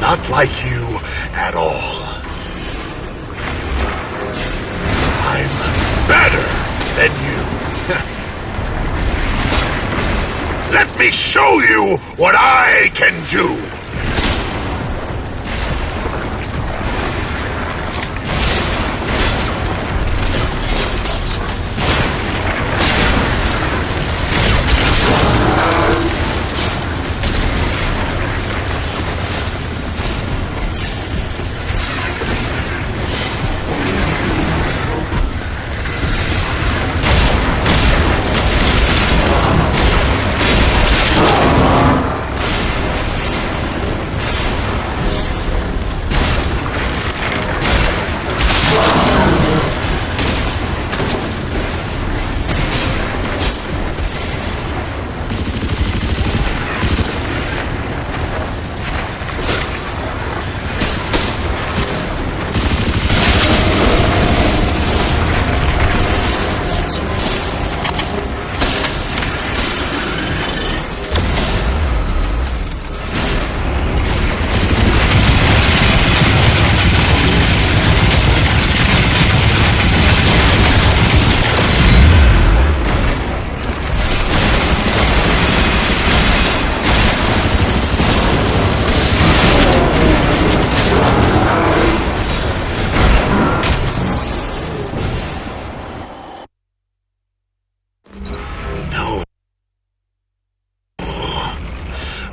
Not like you at all. I'm better than you. Let me show you what I can do.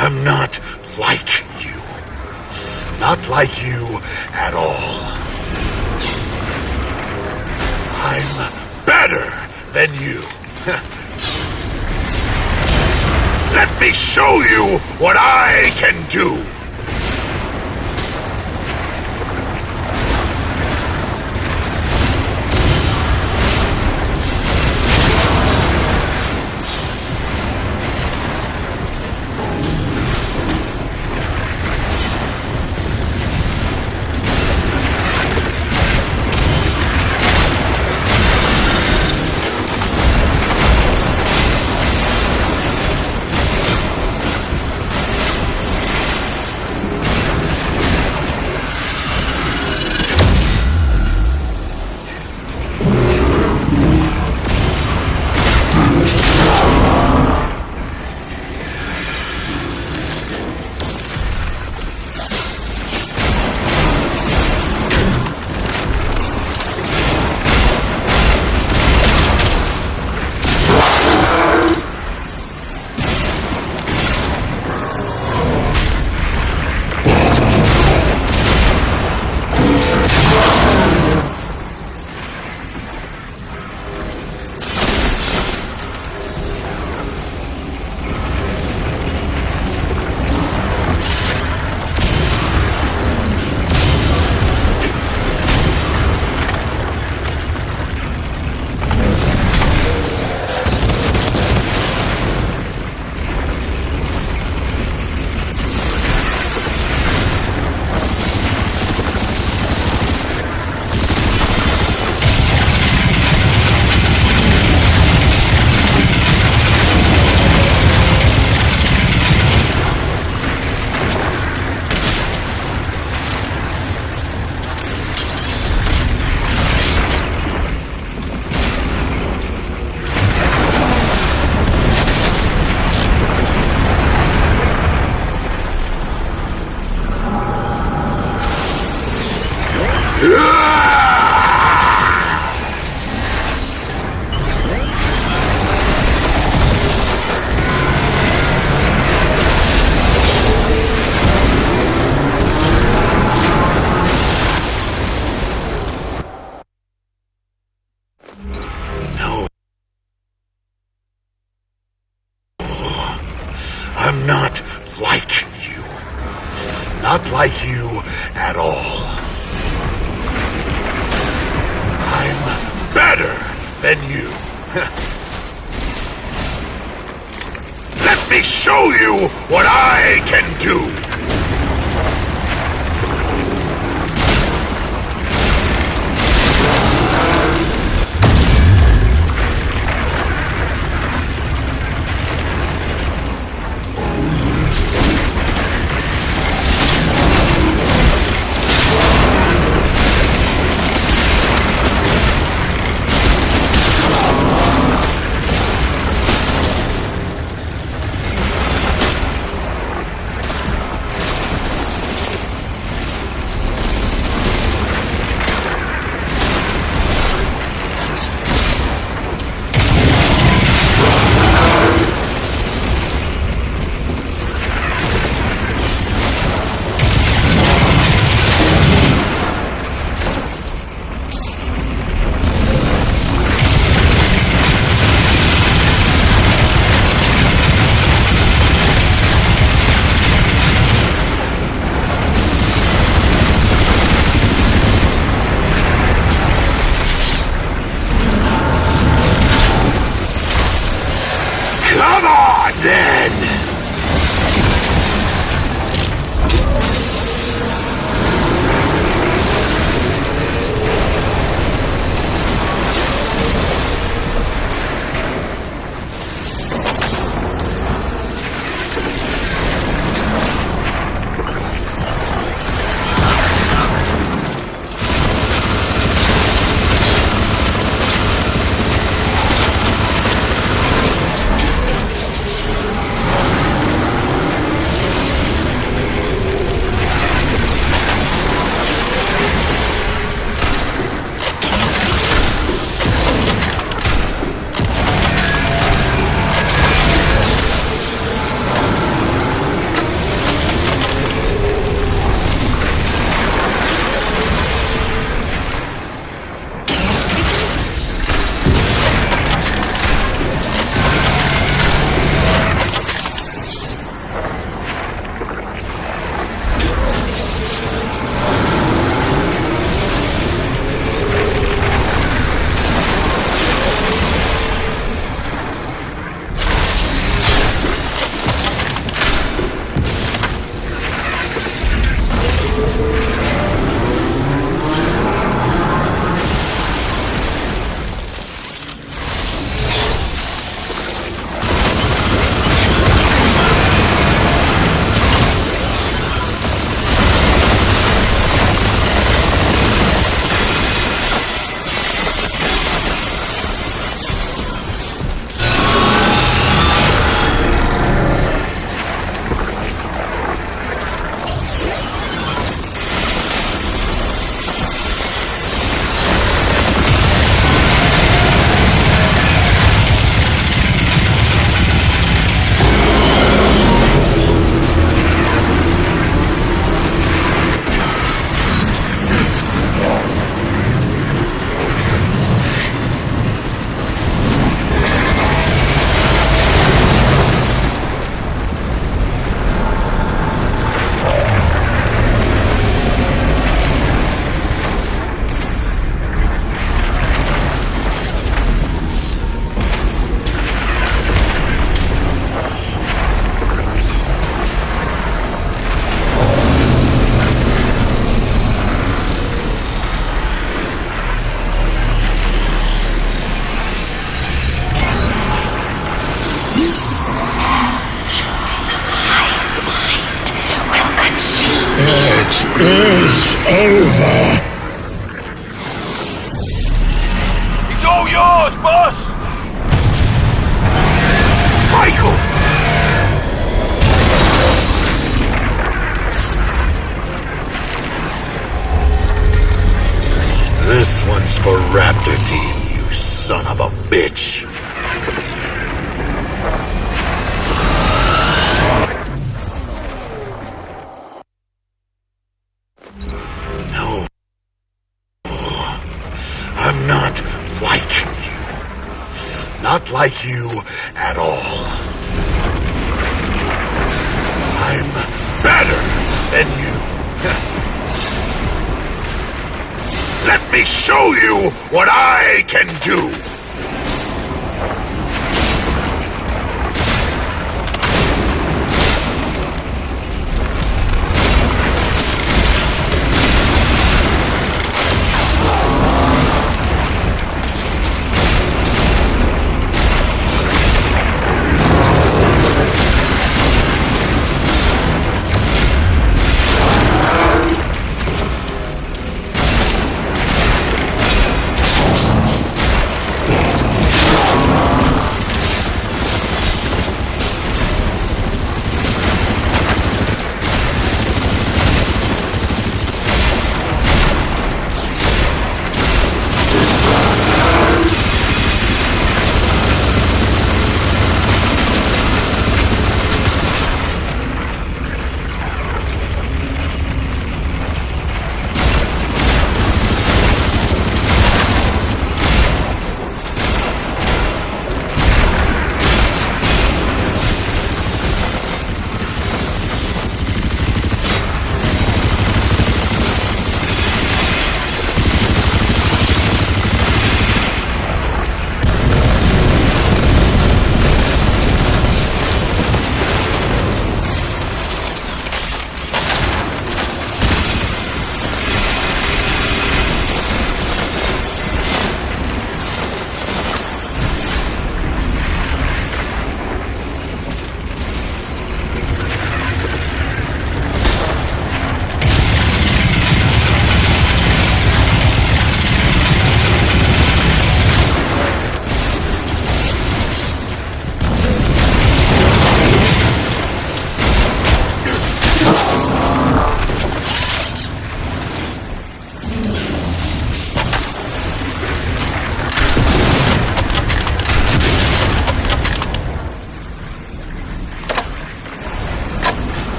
I'm not like you. Not like you at all. I'm better than you. Let me show you what I can do. I'm not like you. Not like you at all. I'm better than you. Let me show you what I can do. It is over. It's all yours, boss! Michael! This one's for Raptor Team, you son of a bitch. No. I'm not like you. Not like you at all. I'm better than you. Let me show you what I can do!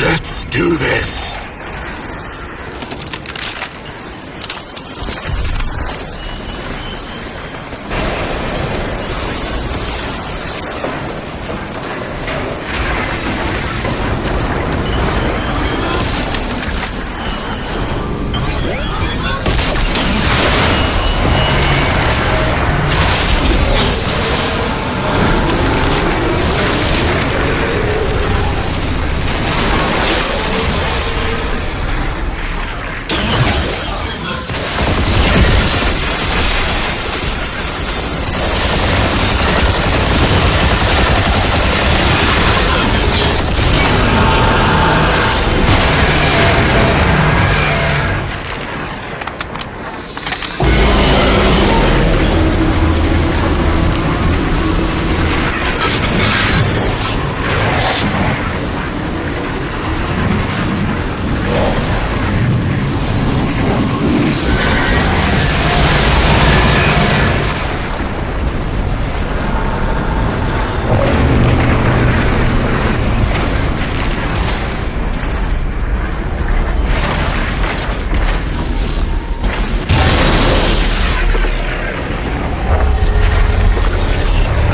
Let's do this!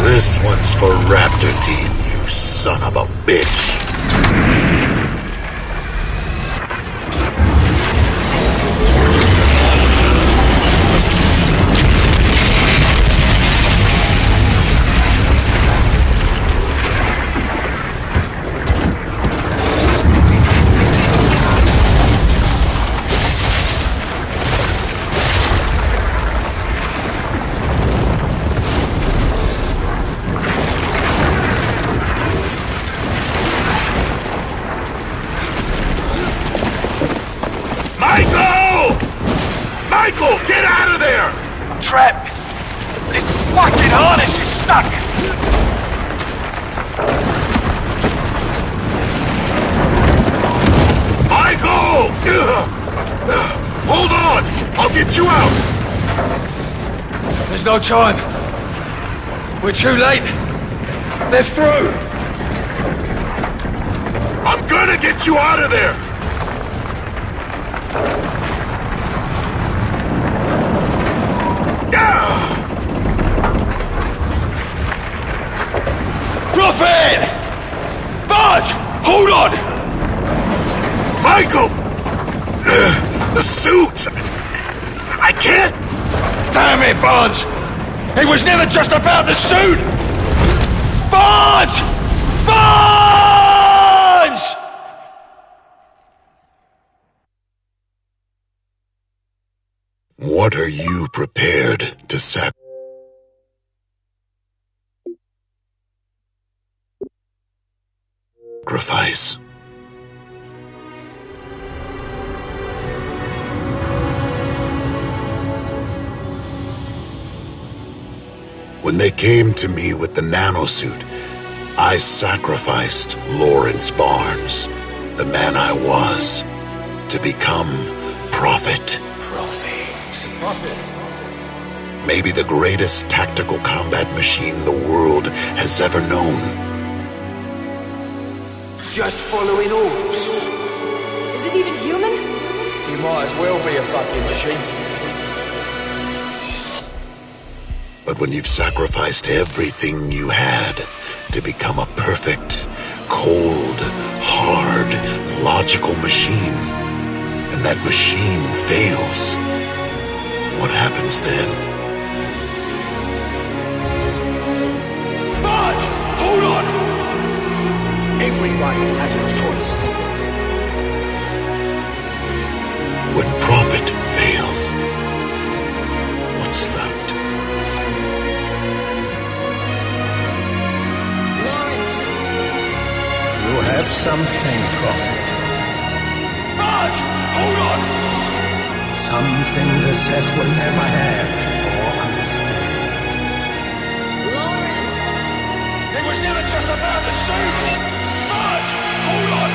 This one's for Raptor Team, you son of a bitch. I'm trapped. This fucking harness is stuck. Michael! Hold on! I'll get you out! There's no time. We're too late. They're through. I'm gonna get you out of there! Prophet! Bud! Hold on! Michael! The suit! I can't... Damn it, Barnes! It was never just about the suit! Barnes! Barnes! What are you prepared to sacrifice? When they came to me with the nanosuit, I sacrificed Lawrence Barnes, the man I was, to become Prophet. Maybe the greatest tactical combat machine the world has ever known. Just following orders. Is it even human? You might as well be a fucking machine. But when you've sacrificed everything you had to become a perfect, cold, hard, logical machine, and that machine fails, what happens then? Barnes! Hold on! Everybody has a choice. When Prophet fails, what's left? Lawrence! You have something, Prophet. Barnes! Hold on! Something the Seth will never have or understand. Lawrence! It was never just about the suit! Barnes! Hold on!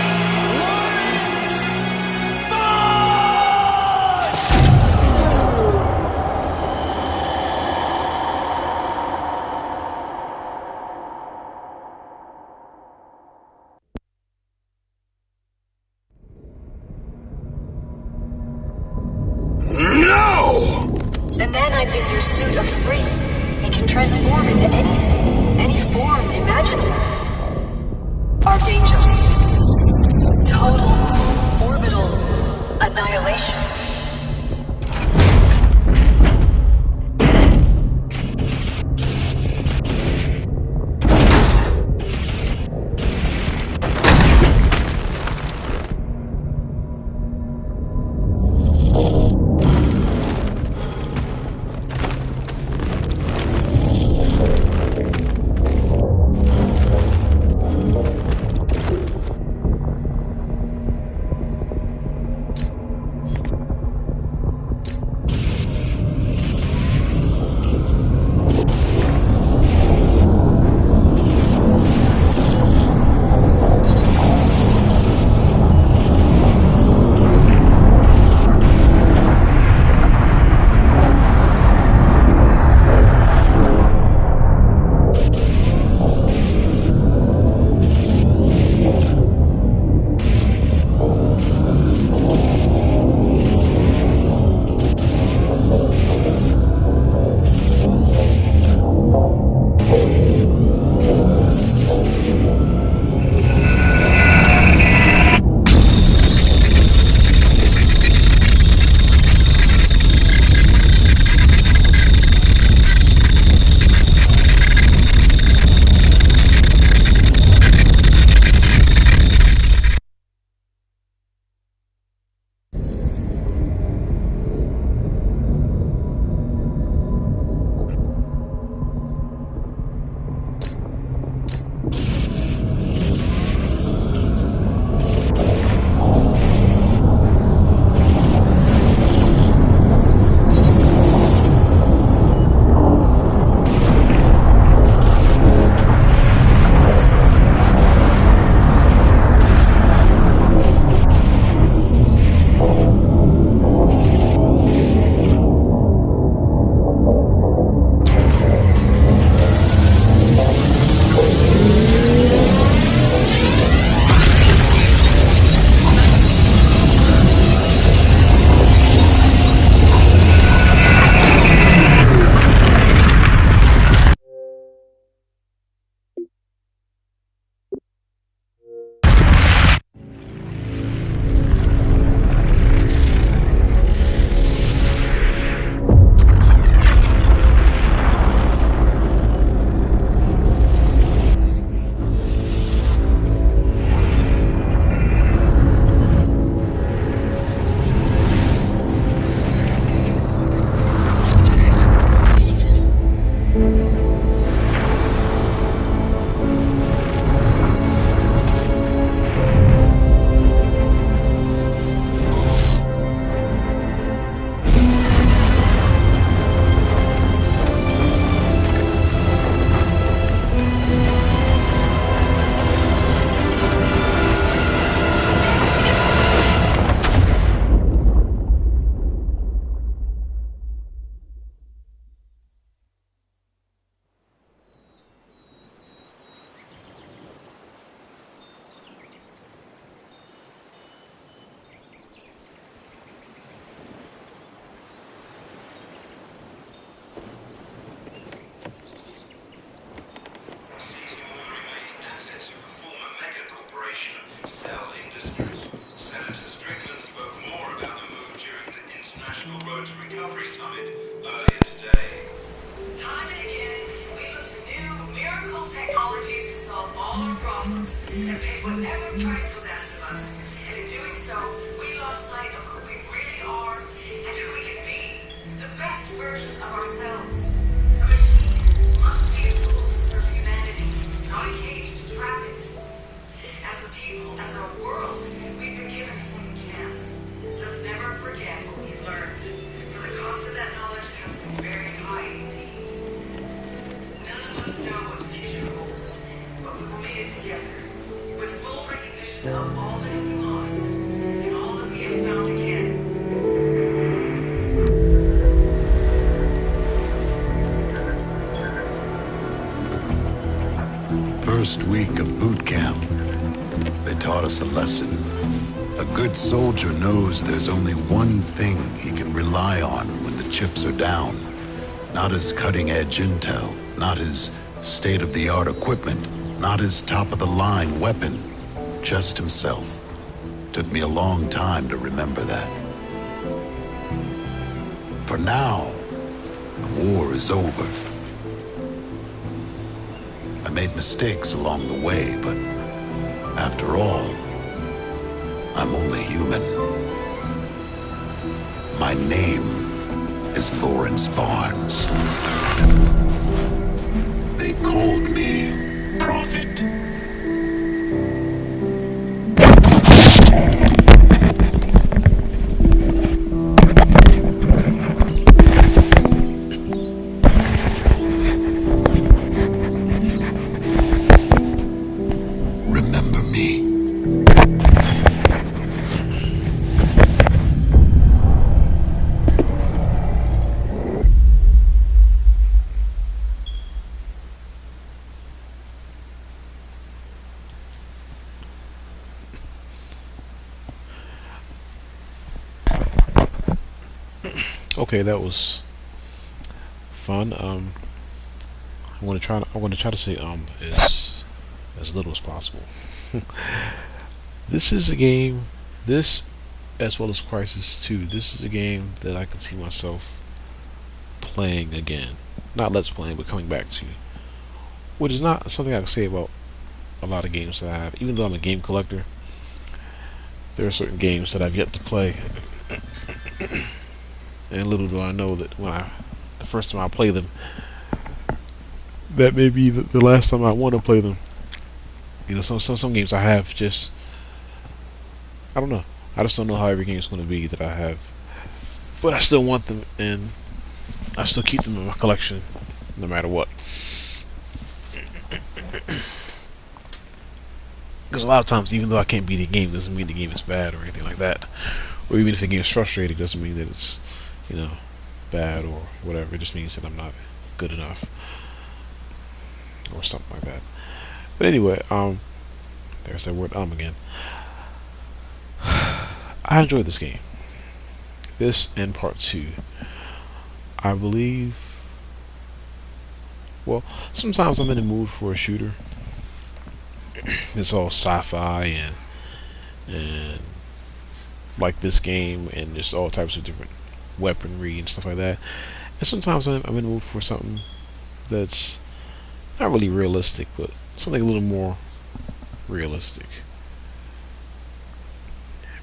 Lawrence! Barnes! No! The nanites is your suit of free. It can transform into anything, any form imaginable. Archangel. Total orbital annihilation. Recovery Summit earlier today. Time and again, we look to new miracle technologies to solve all our problems and pay whatever price was asked of us. And in doing so, we lost sight of who we really are and who we can be. The best version of ourselves. A machine must be a tool to serve humanity, not a cage to trap it. As a people, as a world, we've been given a second chance. Let's never forget what we've learned. For the cost of that knowledge has been very high indeed. None of us know what the future holds, but we will meet it together, with full recognition of all that has been lost, and all that we have found again. First week of boot camp, they taught us a lesson. A good soldier knows there's only one thing he can rely on when the chips are down. Not his cutting-edge intel, not his state-of-the-art equipment, not his top-of-the-line weapon, just himself. Took me a long time to remember that. For now, the war is over. I made mistakes along the way, but after all, I'm only human. My name is Lawrence Barnes. They called me Prophet. Remember me. Okay, that was fun. I'm gonna try to say as little as possible. This is a game, this as well as Crisis 2. This is a game that I can see myself playing again. Not let's playing, but coming back to. Which is not something I can say about a lot of games that I have. Even though I'm a game collector, there are certain games that I've yet to play. And little do I know that the first time I play them, that may be the last time I want to play them. You know, some games I have just, I don't know. I just don't know how every game is going to be that I have. But I still want them, and I still keep them in my collection, no matter what. Because a lot of times, even though I can't beat a game, doesn't mean the game is bad or anything like that. Or even if a game is frustrating, doesn't mean that it's, you know, bad or whatever. It just means that I'm not good enough or something like that. But anyway, there's that word again. I enjoyed this game. This and part 2. I believe, well, sometimes I'm in the mood for a shooter. It's all sci-fi and like this game, and just all types of different weaponry and stuff like that. And sometimes I'm in the mood for something that's not really realistic, but something a little more realistic.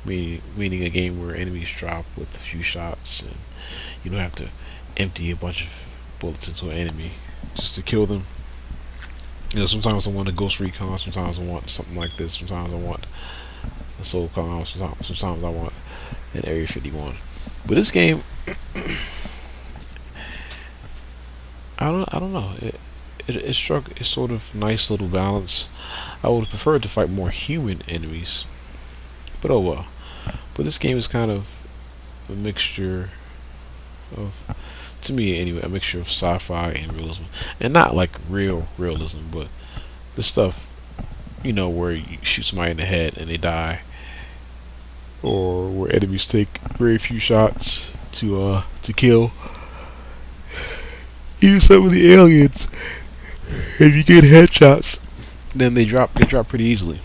Meaning a game where enemies drop with a few shots, and you don't have to empty a bunch of bullets into an enemy just to kill them. You know, sometimes I want a Ghost Recon, sometimes I want something like this, sometimes I want a Soul Calm, sometimes I want an Area 51. But this game, I don't know. It struck a sort of nice little balance. I would have preferred to fight more human enemies, but oh well. But this game is kind of a mixture of, to me anyway, a mixture of sci-fi and realism, and not like realism, but the stuff, you know, where you shoot somebody in the head and they die, or where enemies take very few shots to kill. Even some of the aliens, if you get headshots, then they drop pretty easily.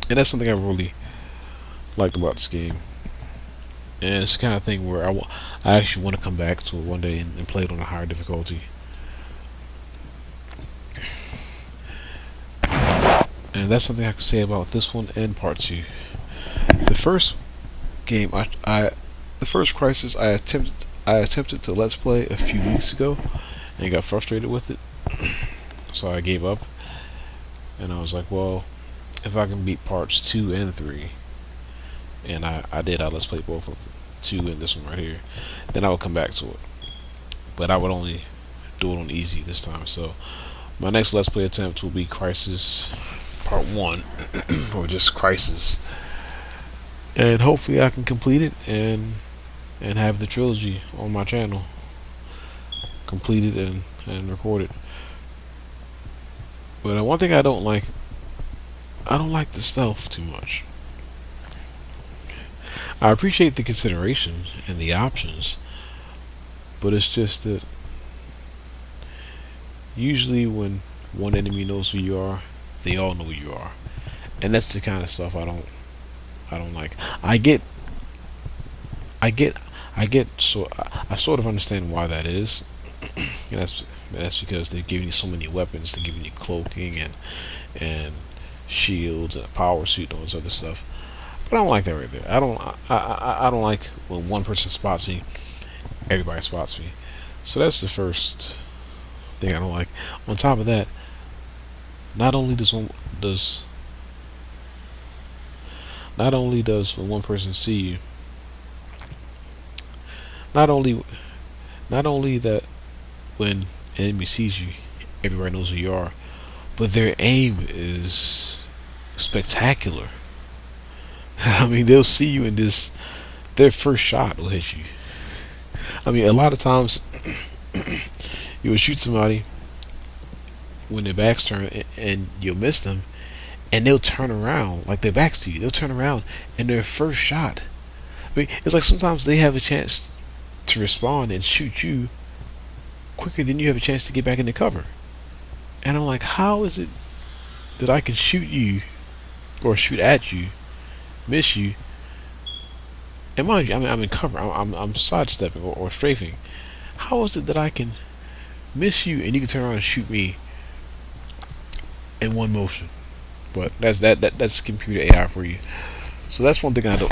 And that's something I really liked about this game. and it's the kind of thing where I actually want to come back to it one day and play it on a higher difficulty. And that's something I can say about this one and part two. The first game, the first Crisis, I attempted to let's play a few weeks ago, and got frustrated with it, so I gave up. And I was like, well, if I can beat parts 2 and 3, and I did, I let's play both of 2 and this one right here, then I would come back to it. But I would only do it on easy this time. So my next let's play attempt will be Crisis Part 1, or just Crisis. And hopefully I can complete it and have the trilogy on my channel completed and recorded. But one thing I don't like the stealth too much. I appreciate the consideration and the options, but it's just that usually when one enemy knows who you are, they all know who you are, and that's the kind of stuff I don't like. So I sort of understand why that is. And that's because they're giving you so many weapons. They're giving you cloaking and shields and a power suit and all this other stuff. But I don't like that right there. I don't like when one person spots me, everybody spots me. So that's the first thing I don't like. On top of that, not only does when one person see you, not only that when an enemy sees you, everybody knows who you are, but their aim is spectacular. I mean, they'll see you and their first shot will hit you. I mean, a lot of times you will shoot somebody when their back's turned and you'll miss them, and they'll turn around like their back's to you. They'll turn around and their first shot. I mean, it's like sometimes they have a chance to respond and shoot you quicker than you have a chance to get back into cover. And I'm like, how is it that I can shoot you or shoot at you, miss you, and mind you, I'm in cover. I'm sidestepping or strafing. How is it that I can miss you and you can turn around and shoot me in one motion? But that's computer AI for you. So that's one thing I don't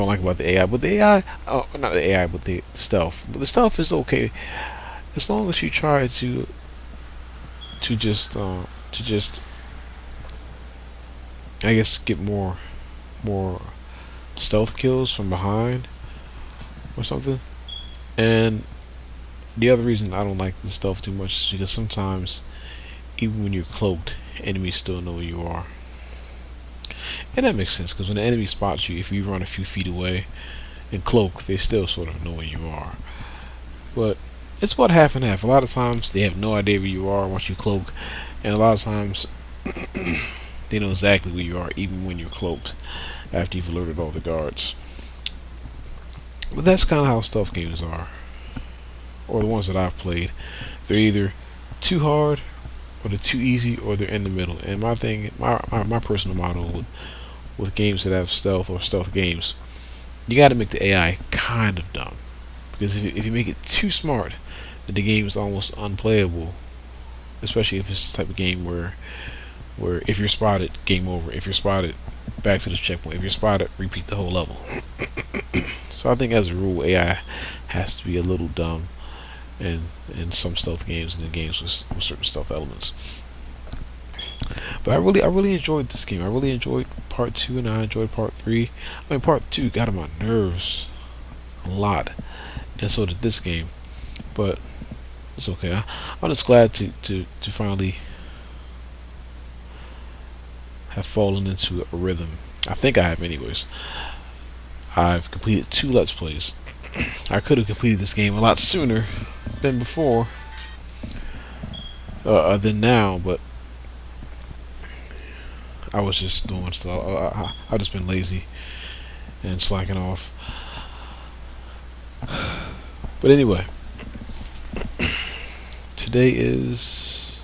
like about the AI. But the AI, not the AI, but the stealth. But the stealth is okay as long as you try to just I guess get more stealth kills from behind or something. And the other reason I don't like the stealth too much is because sometimes even when you're cloaked, enemies still know who you are. And that makes sense, because when the enemy spots you, if you run a few feet away and cloak, they still sort of know where you are. But it's about half and half. A lot of times they have no idea where you are once you cloak, and a lot of times they know exactly where you are even when you're cloaked after you've alerted all the guards. But that's kind of how stealth games are, or the ones that I've played. They're either too hard, or they're too easy, or they're in the middle. And my personal motto with games that have stealth or stealth games, you got to make the AI kind of dumb, because if you make it too smart, then the game is almost unplayable. Especially if it's the type of game where if you're spotted, game over. If you're spotted, back to the checkpoint. If you're spotted, repeat the whole level. So I think as a rule, AI has to be a little dumb in some stealth games and in games with certain stealth elements. But I really enjoyed this game. I really enjoyed part 2 and I enjoyed part 3. I mean, part 2 got on my nerves a lot, and so did this game. But it's okay. I'm just glad to finally have fallen into a rhythm. I think I have, anyways. I've completed 2 Let's Plays. I could have completed this game a lot sooner than before, than now, but I was just doing stuff. I've just been lazy and slacking off. But anyway, today is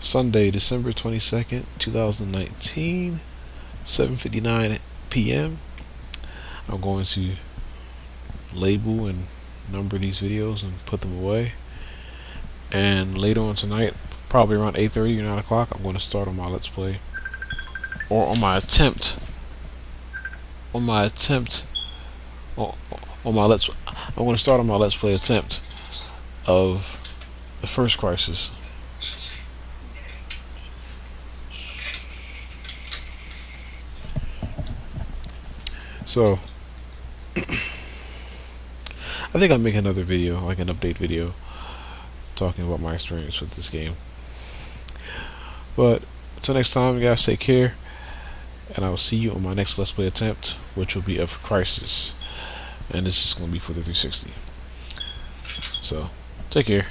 Sunday, December 22nd, 2019, 7:59 p.m. I'm going to label and number these videos and put them away. And later on tonight, probably around 8:30 or 9 o'clock, I'm going to start on my Let's Play, or on my attempt, on my Let's. I'm going to start on my Let's Play attempt of the first Crysis. So, I think I'll make another video, like an update video, talking about my experience with this game. But until next time, you guys, take care, and I will see you on my next Let's Play attempt, which will be of Crysis, and this is going to be for the 360. So, take care.